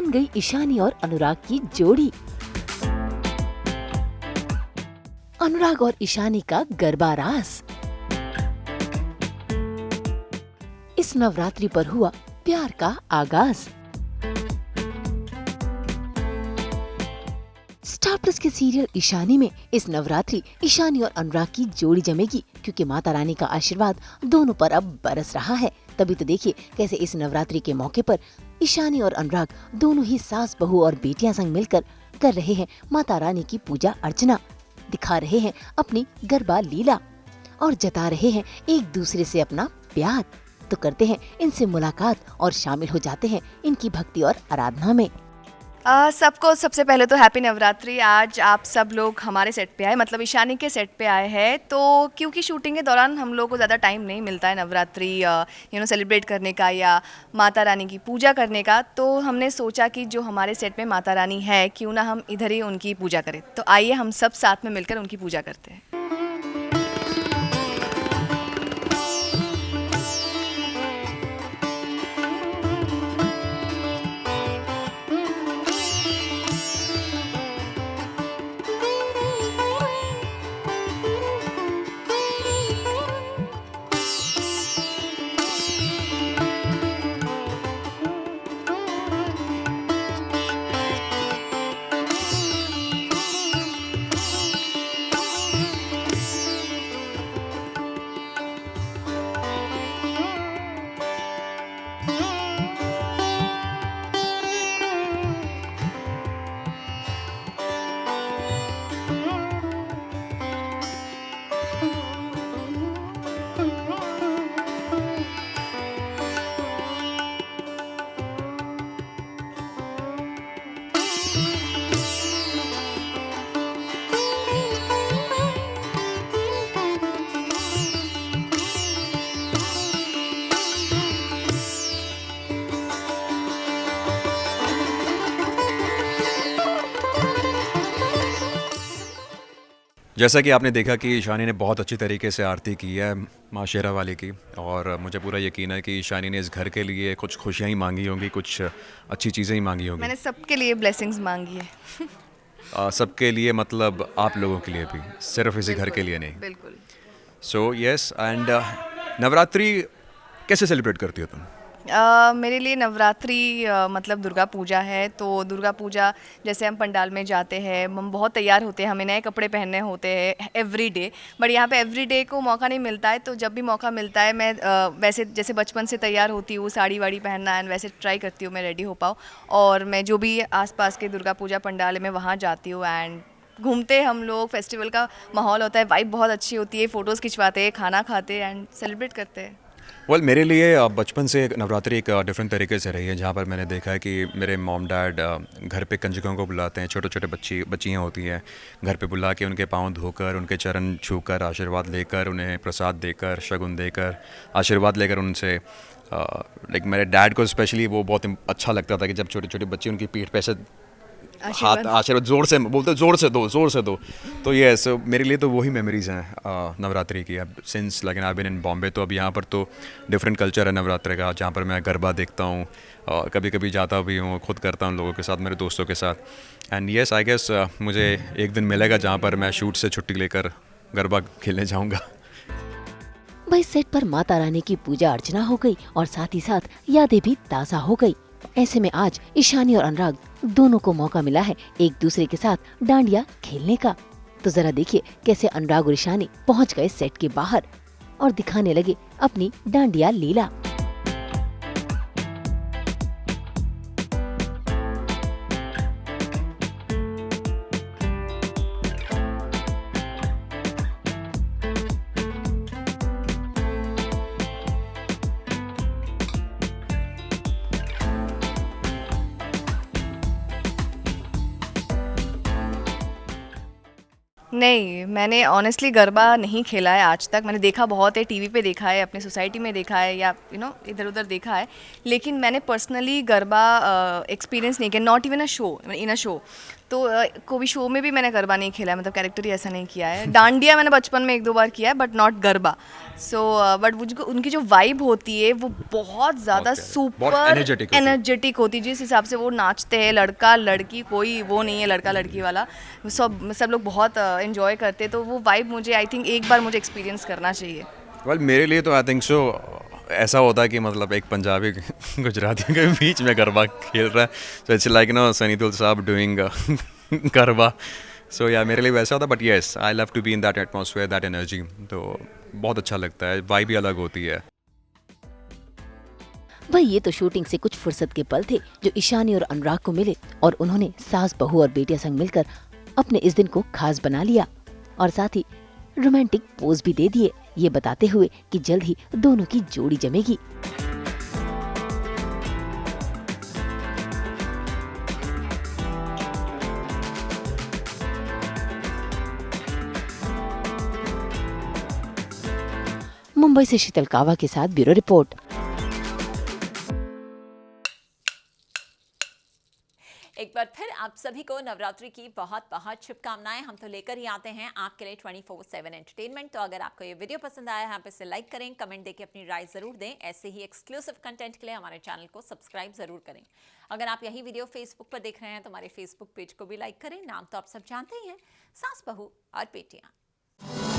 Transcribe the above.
बन गई ईशानी और अनुराग की जोड़ी। अनुराग और ईशानी का गरबा रास। इस नवरात्रि पर हुआ प्यार का आगाज। स्टार प्लस के सीरियल ईशानी में इस नवरात्रि ईशानी और अनुराग की जोड़ी जमेगी, क्योंकि माता रानी का आशीर्वाद दोनों पर अब बरस रहा है। तभी तो देखिए कैसे इस नवरात्रि के मौके पर ईशानी और अनुराग दोनों ही सास बहू और बेटियां संग मिलकर कर रहे हैं माता रानी की पूजा अर्चना, दिखा रहे हैं अपनी गरबा लीला और जता रहे हैं एक दूसरे से अपना प्यार। तो करते हैं इनसे मुलाकात और शामिल हो जाते हैं इनकी भक्ति और आराधना में। सबको सबसे पहले तो हैप्पी नवरात्रि। आज आप सब लोग हमारे सेट पे आए, मतलब ईशानी के सेट पे आए हैं, तो क्योंकि शूटिंग के दौरान हम लोग को ज़्यादा टाइम नहीं मिलता है नवरात्रि सेलिब्रेट करने का या माता रानी की पूजा करने का, तो हमने सोचा कि जो हमारे सेट में माता रानी है क्यों ना हम इधर ही उनकी पूजा करें। तो आइए हम सब साथ में मिलकर उनकी पूजा करते हैं। जैसा कि आपने देखा कि ईशानी ने बहुत अच्छी तरीके से आरती की है माँ शेरा वाली की, और मुझे पूरा यकीन है कि ईशानी ने इस घर के लिए कुछ खुशियाँ ही मांगी होंगी, कुछ अच्छी चीज़ें ही मांगी होंगी। मैंने सबके लिए ब्लेसिंग्स मांगी है। सबके लिए मतलब आप लोगों के लिए भी, सिर्फ इसी घर के लिए नहीं। बिल्कुल। सो यस, एंड नवरात्रि कैसे सेलिब्रेट करती हो तुम? मेरे लिए नवरात्रि मतलब दुर्गा पूजा है। तो दुर्गा पूजा जैसे हम पंडाल में जाते हैं, हम बहुत तैयार होते हैं, हमें नए कपड़े पहनने होते हैं एवरी डे, बट यहाँ पे एवरी डे को मौका नहीं मिलता है। तो जब भी मौका मिलता है मैं वैसे जैसे बचपन से तैयार होती हूँ, साड़ी वाड़ी पहनना, एंड वैसे ट्राई करती हूँ मैं रेडी हो पाऊँ। और मैं जो भी आसपास के दुर्गा पूजा पंडाल है मैं वहाँ जाती हूँ, एंड घूमते हम लोग, फेस्टिवल का माहौल होता है, वाइब बहुत अच्छी होती है, फ़ोटोज़ खिंचवाते हैं, खाना खाते एंड सेलिब्रेट करते हैं। वेल मेरे लिए बचपन से नवरात्रि एक डिफरेंट तरीके से रही है, जहाँ पर मैंने देखा है कि मेरे मॉम डैड घर पे कंजकों को बुलाते हैं, छोटे छोटे बच्चियाँ होती हैं, घर पे बुला के उनके पाँव धोकर, उनके चरण छूकर, आशीर्वाद लेकर, उन्हें प्रसाद देकर, शगुन देकर, आशीर्वाद लेकर उनसे लाइक मेरे डैड को स्पेशली वो बहुत अच्छा लगता था कि जब छोटे छोटे बच्चे उनकी पीठ पे से हाथ आशीर्वाद जोर से बोलते, जोर से दो। तो ये सो मेरे लिए तो वही मेमोरीज़ हैं नवरात्रि की। अब since like I been in Bombay, तो अब यहाँ पर तो डिफरेंट कल्चर है नवरात्रि का, जहाँ पर मैं गरबा देखता हूँ, कभी कभी जाता भी हूँ, खुद करता हूँ लोगों के साथ, मेरे दोस्तों के साथ। एंड येस आई गेस मुझे एक दिन मिलेगा जहाँ पर मैं शूट से छुट्टी लेकर गरबा खेलने जाऊँगा। भाई सेट पर माता रानी की पूजा अर्चना हो गई और साथ ही साथ यादें भी ताज़ा हो गई। ऐसे में आज ईशानी और अनुराग दोनों को मौका मिला है एक दूसरे के साथ डांडिया खेलने का। तो जरा देखिए कैसे अनुराग और ईशानी पहुंच गए सेट के बाहर और दिखाने लगे अपनी डांडिया लीला। नहीं, मैंने ऑनेस्टली गरबा नहीं खेला है आज तक। मैंने देखा बहुत है, टीवी पे देखा है, अपने सोसाइटी में देखा है या इधर-उधर देखा है। लेकिन मैंने पर्सनली गरबा एक्सपीरियंस नहीं किया, not even a show, in a show. तो कोई शो में भी मैंने गरबा नहीं खेला है, मतलब कैरेक्टर ही ऐसा नहीं किया है। डांडिया मैंने बचपन में 1-2 बार किया है but not garba. So but मुझको उनकी जो वाइब होती है वो बहुत ज़्यादा बहुत सुपर एनर्जेटिक होती है। एनर्जेटिक होती है। जिस हिसाब से वो नाचते हैं, लड़का लड़की कोई वो नहीं है लड़का लड़की वाला, सब लोग बहुत एंजॉय करते हैं। तो वो वाइब मुझे आई थिंक एक बार मुझे एक्सपीरियंस करना चाहिए। वेल मेरे लिए तो आई थिंक सो ऐसा होता है कि मतलब एक पंजाबी गुजराती के बीच में गरबा खेल रहा है, so it's like Sunny Deol sahab doing garba. So या मेरे लिए वैसा होता, but yes I love to be in that atmosphere, that energy. तो बहुत अच्छा लगता है, वाइब भी अलग होती है। वही ये तो शूटिंग से कुछ फुर्सत के पल थे जो ईशानी और अनुराग को मिले और उन्होंने सास बहू और बेटिया संग मिलकर अपने इस दिन को खास बना लिया और साथ ही रोमांटिक पोज भी दे दिए, ये बताते हुए कि जल्द ही दोनों की जोड़ी जमेगी। मुंबई से शीतल कावा के साथ ब्यूरो रिपोर्ट। एक बार फिर आप सभी को नवरात्रि की बहुत बहुत शुभकामनाएं। हम तो लेकर ही आते हैं आपके लिए 24/7 एंटरटेनमेंट। तो अगर आपको ये वीडियो पसंद आया है, यहाँ पे इसे लाइक करें, कमेंट देके अपनी राय जरूर दें। ऐसे ही एक्सक्लूसिव कंटेंट के लिए हमारे चैनल को सब्सक्राइब जरूर करें। अगर आप यही वीडियो फेसबुक पर देख रहे हैं तो हमारे फेसबुक पेज को भी लाइक करें। नाम तो आप सब जानते ही हैं, सास बहू और बेटियां।